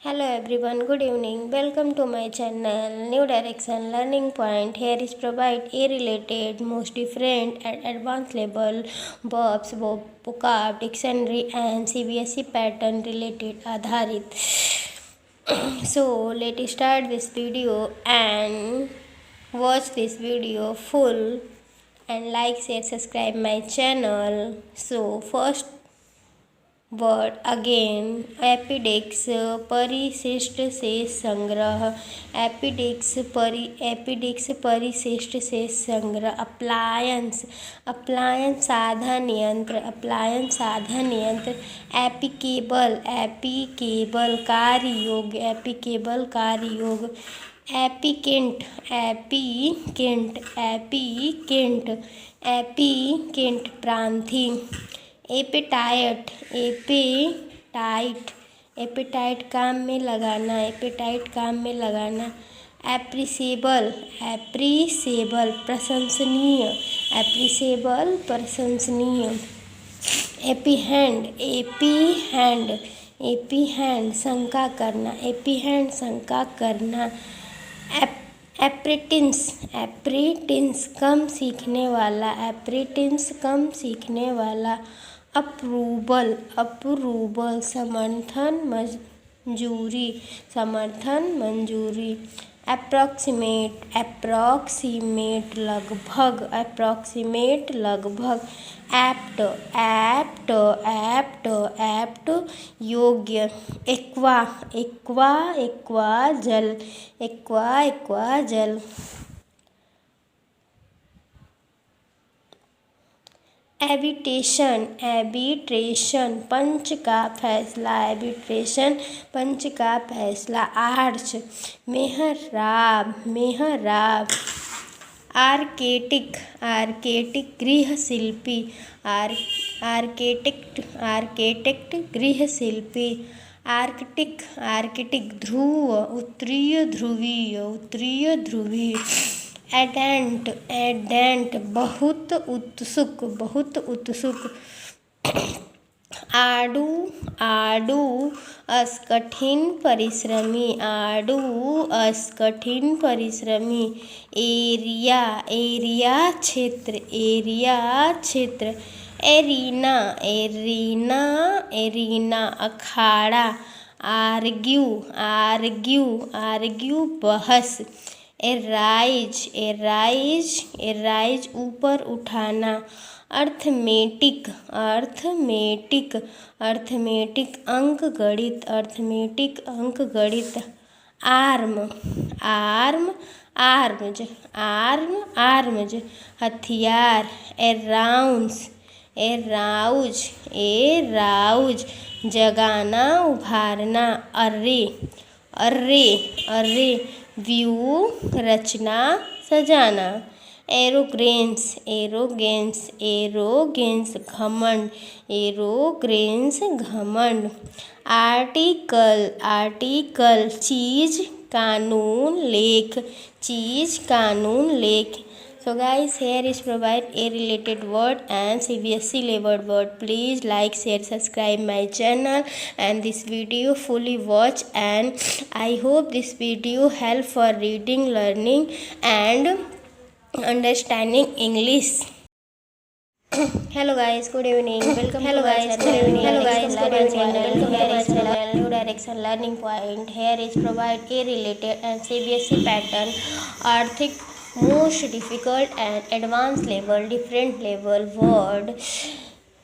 Hello everyone, good evening. Welcome to my channel New Direction Learning Point. Here is provide A related, most different and advanced level verbs, vocab, dictionary and CBSE pattern related आधारित. So let's start this video and watch this video full and like, share, subscribe my channel. So first word again appendix परिशिष्ट शेष संग्रह एपिडिक्स परिशिष्ट शेष संग्रह appliance साधन यंत्र एपिकेबल कार्य योग एपिकेंट प्रांति एपेटाइट काम में लगाना एप्रिसेबल प्रशंसनीय एपीहैंड शंका करना एप्रेटिंस कम सीखने वाला अप्रूवल समर्थन मंजूरी अप्रॉक्सीमेट लगभग एप्ट योग्य एक्वा जल एबिट्रेशन पंच का फैसला आर्च मेहराब आर्किटेक्ट गृहशिल्पी आर्कटिक ध्रुव उत्तरीय ध्रुवी एडेंट बहुत उत्सुक आडू अस कठिन परिश्रमी एरिया क्षेत्र एरीना अखाड़ा आर्ग्यू बहस एराइज ऊपर उठाना अर्थमेटिक अंक गणित आर्म्स हथियार एराउज जगाना उभारना अर्रे व्यू रचना सजाना एरोगेंस घमंड आर्टिकल चीज कानून लेख So guys, here is provide A related word and CBSE level word. Please like, share, subscribe my channel and this video fully watch, and I hope this video help for reading, learning and understanding English. Hello guys, good evening. Welcome to my channel New Direction Learning Point. Here is provide A related and CBSE pattern arthic most difficult and advanced level different level word.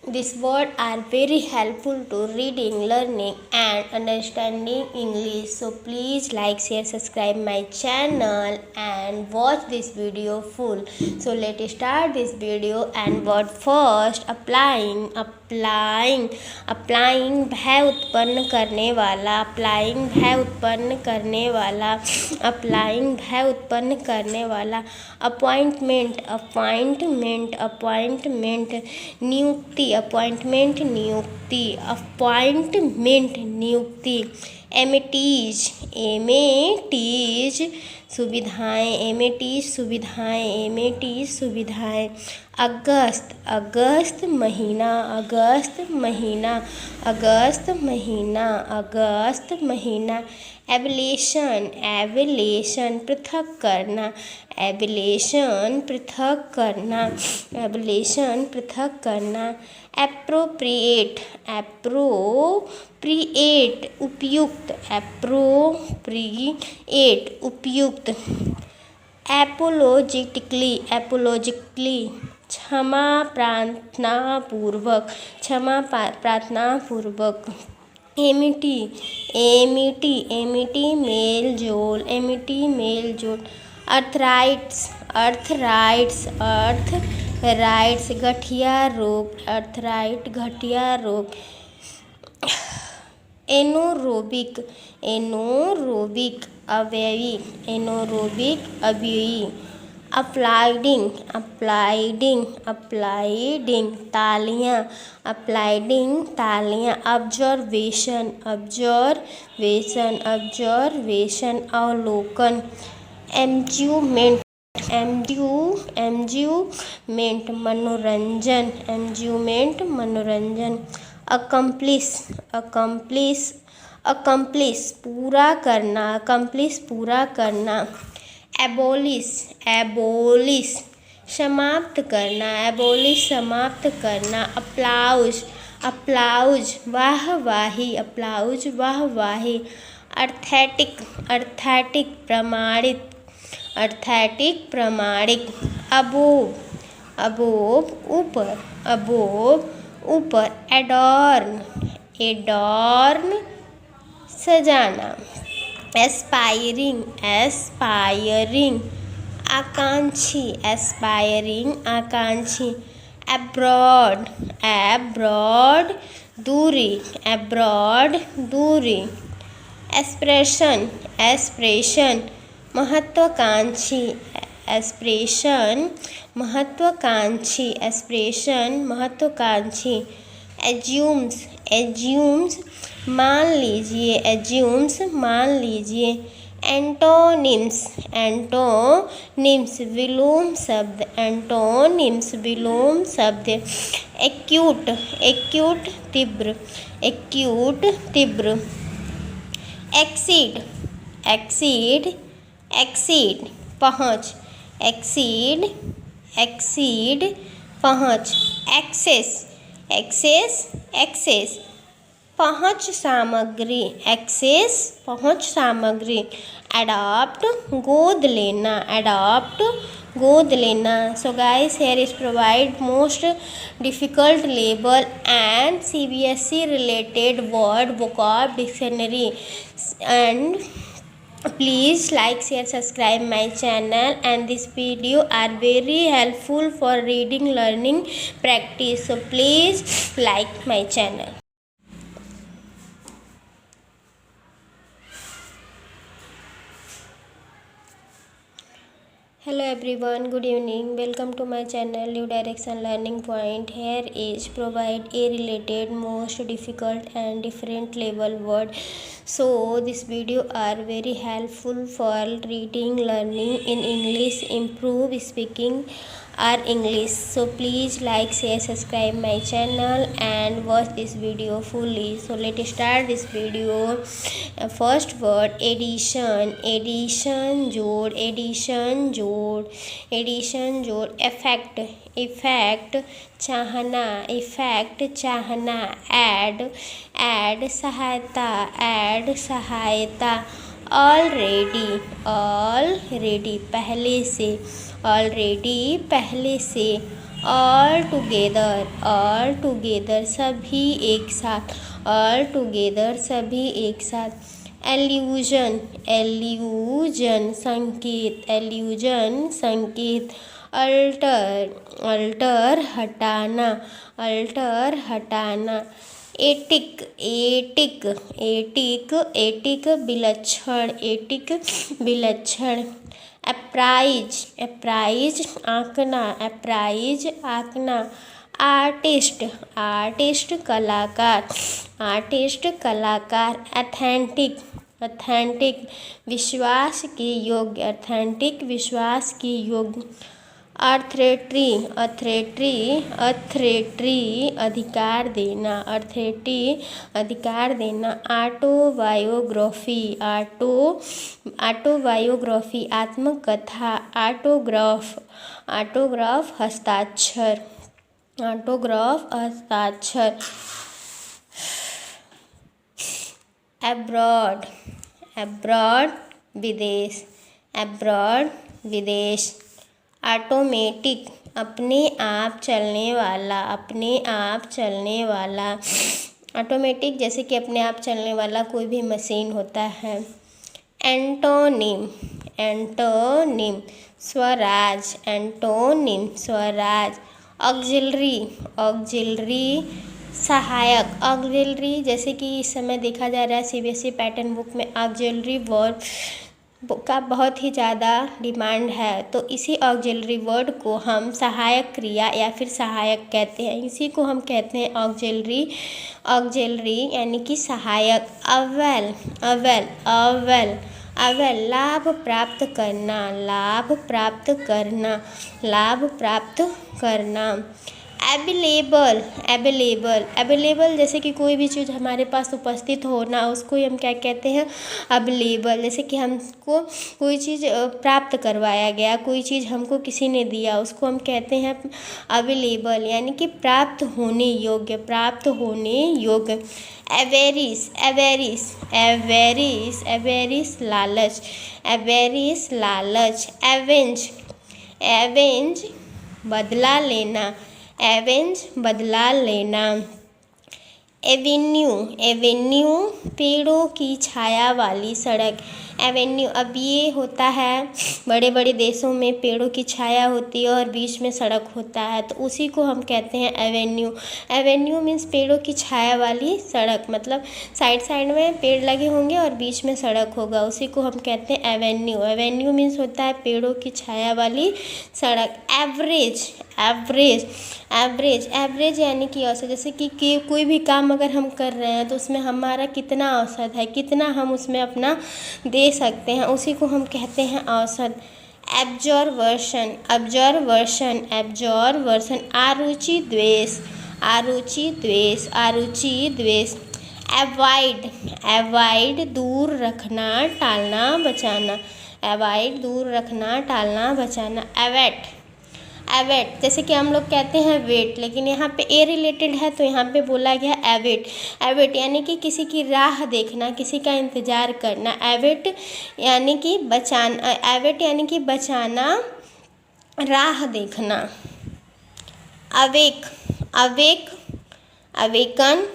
These words are very helpful to reading, learning and understanding English. So please like, share, subscribe my channel and watch this video full. So let's start this video. And word first applying भय उत्पन्न करने वाला appointment नियुक्ति एमिटीज, एमेटीज सुविधाएं, एमेटीज सुविधाएं, एमेटीज सुविधाएं। अगस्त, अगस्त महीना, अगस्त महीना, अगस्त महीना, अगस्त महीना। एबलेशन, एबलेशन पृथक करना, एबलेशन पृथक करना, एबलेशन पृथक करना। एप्रोप्रिएट, एप्रोप्रिएट उपयुक्त, एप्रोप्रिएट उपयुक्त। एपोलॉजिटिकली, एपोलॉजिकली क्षमा प्रार्थना पूर्वक, क्षमा प्रार्थना पूर्वक। एमिटी, एमिटी, एमिटी मेल जोल, एमिटी मेल जोल। अर्थराइट्स, अर्थराइट्स, अर्थराइट्स गठिया रोग, अर्थराइट गठिया रोग। एनोरोबिक, एनोरोबिक अवयवी, एनोरोबिक अवयवी। अप्लाइडिंग, अप्लाइडिंग, अप्लाइडिंग तालियां, अप्लाइडिंग तालियां। ऑब्जर्वेशन, ऑब्जर्वेशन, ऑब्जर्वेशन अवलोकन। एम्यूजमेंट, एम्यूजमेंट मनोरंजन, एम्यूजमेंट मनोरंजन। अकम्प्लिश, अकम्प्लिश, अकम्प्लिश पूरा करना, अकम्प्लिश पूरा करना। एबोलिश, एबोलिश समाप्त करना, एबोलिश समाप्त करना। अप्लाउज, अप्लाउज वाहवाही, अप्लाउज वाहवाही। अर्थेटिक, अर्थेटिक प्रमाणित, अर्थेटिक प्रमाणिक। अबोव, अबोव ऊपर, अबोव ऊपर। एडॉर्न, एडॉर्न सजाना। एस्पायरिंग, एस्पायरिंग आकांक्षी, एस्पायरिंग आकांक्षी। एब्रॉड, एब्रॉड दूरी, एब्रॉड दूरी। एस्प्रेशन, एस्प्रेशन महत्वाकांक्षी, एस्प्रेशन महत्वाकांक्षी, एस्प्रेशन महत्वाकांक्षी। एज्यूम्स, एज्यूम्स मान लीजिए, एज्यूम्स मान लीजिए। एंटोनिम्स, एंटोनिम्स विलोम शब्द, एंटोनिम्स विलोम शब्द। एक्यूट, एक्यूट तीव्र, एक्यूट तीव्र। एक्सीड, एक्सीड, एक्सीड पहुँच, एक्सीड, एक्सीड पहुँच। एक्सेस, एक्सेस, एक्सेस पहुँच सामग्री, एक्सेस पहुँच सामग्री। अडॉप्ट गोद लेना, अडॉप्ट गोद लेना। So guys, here is provide most difficult label and CBSE related word vocab dictionary, and please like, share, subscribe my channel, and this video are very helpful for reading, learning, practice. So please like my channel. Hello everyone, good evening, welcome to my channel New Direction Learning Point. Here is provide a related most difficult and different level word. So this video are very helpful for reading, learning in English, improve speaking or English. So please like, share, subscribe my channel and watch this video fully. So let's start this video. First word addition, addition जोड़, addition जोड़, addition जोड़। effect, effect चाहना, effect चाहना। add, add सहायता, add सहायता। already, already पहले से, already पहले से। all together, all together सभी एक साथ, all together सभी एक साथ। एल्यूजन, एल्यूजन संकेत, एल्यूजन संकेत। अल्टर, अल्टर हटाना, अल्टर हटाना। एटिक, एटिक, एटिक, एटिक विलक्षण, एटिक विलक्षण। अप्राइज, अप्राइज आंकना, अप्राइज आंकना। आर्टिस्ट, आर्टिस्ट कलाकार, आर्टिस्ट कलाकार। एथेंटिक, अथेंटिक विश्वास के योग्य, अथेंटिक विश्वास के योग्य। अथॉरिटी, अथॉरिटी, अथॉरिटी अधिकार देना, अथॉरिटी अधिकार देना। ऑटोबायोग्राफी, ऑटोबायोग्राफी आत्मकथा। ऑटोग्राफ, ऑटोग्राफ हस्ताक्षर, ऑटोग्राफ हस्ताक्षर। एब्रॉड, एब्रॉड विदेश, एब्रॉड विदेश। ऑटोमेटिक अपने आप चलने वाला, अपने आप चलने वाला। ऑटोमेटिक जैसे कि अपने आप चलने वाला कोई भी मशीन होता है। Antonym, antonym Swaraj, antonym Swaraj. Auxiliary, auxiliary सहायक। ऑक्सिलरी जैसे कि इस समय देखा जा रहा है सीबीएसई पैटर्न बुक में ऑक्सिलरी वर्ब का बहुत ही ज़्यादा डिमांड है, तो इसी ऑक्सिलरी वर्ड को हम सहायक क्रिया या फिर सहायक कहते हैं। इसी को हम कहते हैं ऑक्सिलरी, ऑक्सिलरी यानी कि सहायक। अवेल, अवेल, अवेल, अवेल लाभ प्राप्त करना, लाभ प्राप्त करना, लाभ प्राप्त करना। अवेलेबल, अवेलेबल, अवेलेबल जैसे कि कोई भी चीज़ हमारे पास उपस्थित होना, उसको हम क्या कहते हैं, अवेलेबल। जैसे कि हमको कोई चीज़ प्राप्त करवाया गया, कोई चीज़ हमको किसी ने दिया, उसको हम कहते हैं अवेलेबल यानी कि प्राप्त होने योग्य, प्राप्त होने योग्य। एवेरिस, एवेरिस, एवेरिस, एवेरिस लालच, एवेरिस लालच। एवेंज, एवेंज बदला लेना, एवेंज बदला लेना। एवेन्यू, एवेन्यू पेड़ों की छाया वाली सड़क। एवेन्यू अब ये होता है बड़े बड़े देशों में पेड़ों की छाया होती है और बीच में सड़क होता है, तो उसी को हम कहते हैं एवेन्यू। एवेन्यू मीन्स पेड़ों की छाया वाली सड़क, मतलब साइड साइड में पेड़ लगे होंगे और बीच में सड़क होगा, उसी को हम कहते हैं एवेन्यू। एवेन्यू मीन्स होता है पेड़ों की छाया वाली सड़क। एवरेज, एवरेज, एवरेज, एवरेज यानी कि औसत। जैसे कि कोई भी काम अगर हम कर रहे हैं तो उसमें हमारा कितना औसत है, कितना हम उसमें अपना दे सकते हैं, उसी को हम कहते हैं औसत। एब्जॉर्वर्शन, ऑब्जर्वर्शन, एब्जॉर्वर्शन। आरुचि द्वेष, आरुचि द्वेष, आरुचि द्वेष। एवॉइड, एवॉइड दूर रखना, टालना, बचाना। एवॉइड दूर रखना, टालना, बचाना। एवेट, एवेट जैसे कि हम लोग कहते हैं वेट, लेकिन यहाँ पे ए रिलेटेड है तो यहाँ पे बोला गया एवेट। एवेट यानी कि किसी की राह देखना, किसी का इंतज़ार करना। एवेट यानी कि बचाना, एवेट यानी कि बचाना, राह देखना। Awake, awake, awaken.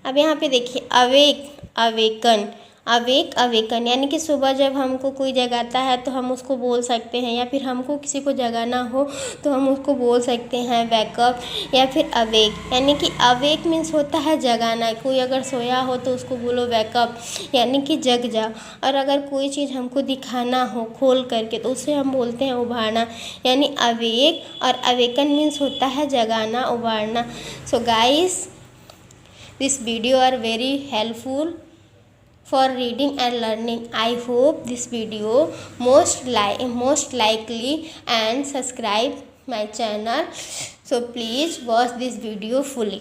अब यहाँ पे देखिए अवेक, अवेकन, अवेक, अवेकन यानी कि सुबह जब हमको कोई जगाता है तो हम उसको बोल सकते हैं, या फिर हमको किसी को जगाना हो तो हम उसको बोल सकते हैं वेकअप या फिर अवेक। यानी कि अवेक मीन्स होता है जगाना, कोई अगर सोया हो तो उसको बोलो वेकअप यानी कि जग जा। और अगर कोई चीज़ हमको दिखाना हो खोल करके तो उसे हम बोलते हैं उभारना, यानी अवेक। और अवेकन मीन्स होता है जगाना, उभारना। So guys, this video are very helpful for reading and learning. I hope this video most likely and subscribe my channel. So please watch this video fully.